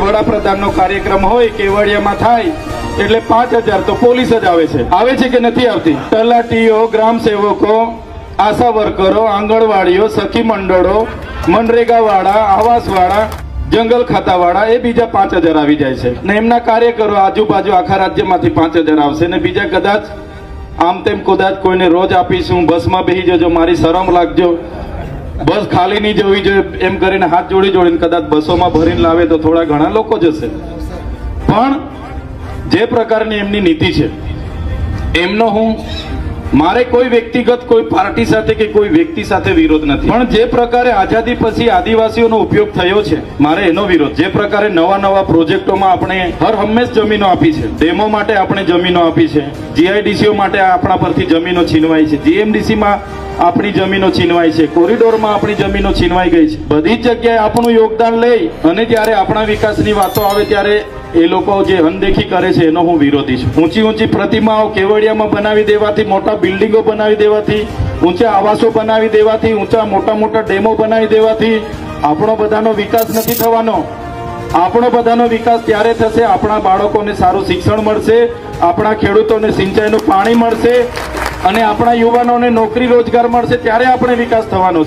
વડાપ્રધાનનો કાર્યક્રમ હોય કેવડિયામાં થાય એટલે 5000 તો પોલીસ જ આવે છે કે નથી આવતી? તલાટીઓ, ગ્રામ સેવકો, આશા વર્કરો, આંગણવાડીઓ, સખી મંડળો, મનરેગા વાળા, આવાસ વાળા, જંગલ ખાતા વાળા, એ બીજા 5000 આવી જાય છે ને એમના કાર્યકરો આજુબાજુ આખા રાજ્યમાંથી 5000 આવશે ને બીજા કદાચ આમ તેમ કદાચ કોઈને રોજ આપીશું, બસમાં બેસી જજો, મારી શરમ લાગજો, બસ ખાલી નહીં જવી જોઈએ એમ કરીને હાથ જોડીને કદાચ બસોમાં ભરીને લાવે તો થોડા ઘણા લોકો જશે. પણ જે પ્રકારની એમની નીતિ છે એમનો મારે કોઈ વ્યક્તિગત કોઈ પાર્ટી સાથે કે કોઈ વ્યક્તિ સાથે વિરોધ નથી, પણ જે પ્રકારે આઝાદી પછી આદિવાસીઓનો ઉપયોગ થયો છે મારે એનો વિરોધ. જે પ્રકારે નવા પ્રોજેક્ટોમાં આપણે હર હંમેશ જમીનો આપી છે, ડેમો માટે આપણે જમીનો આપી છે, જીઆઈડીસીઓ માટે આપણા પરથી જમીનો છીનવાઈ છે, જીએમડીસીમાં આપણી જમીનો છીનવાઈ છે, કોરિડોરમાં આપણી જમીનો છીનવાઈ ગઈ છે. બધી જ જગ્યાએ આપણું યોગદાન લઈ અને જ્યારે આપણા વિકાસની વાતો આવે ત્યારે એ લોકો જે અનદેખી કરે છે એનો હું વિરોધી છું. ઊંચી પ્રતિમાઓ કેવડિયામાં બનાવી દેવાથી, મોટા બિલ્ડિંગો બનાવી દેવાથી, ઊંચા આવાસો બનાવી દેવાથી, મોટા ડેમો બનાવી દેવાથી આપણો બધાનો વિકાસ નથી થવાનો. આપણો બધાનો વિકાસ ત્યારે થશે આપણા બાળકોને સારું શિક્ષણ મળશે, આપણા ખેડૂતોને સિંચાઈનું પાણી મળશે અને આપણા યુવાનોને નોકરી રોજગાર મળશે, ત્યારે આપણે વિકાસ થવાનો છે.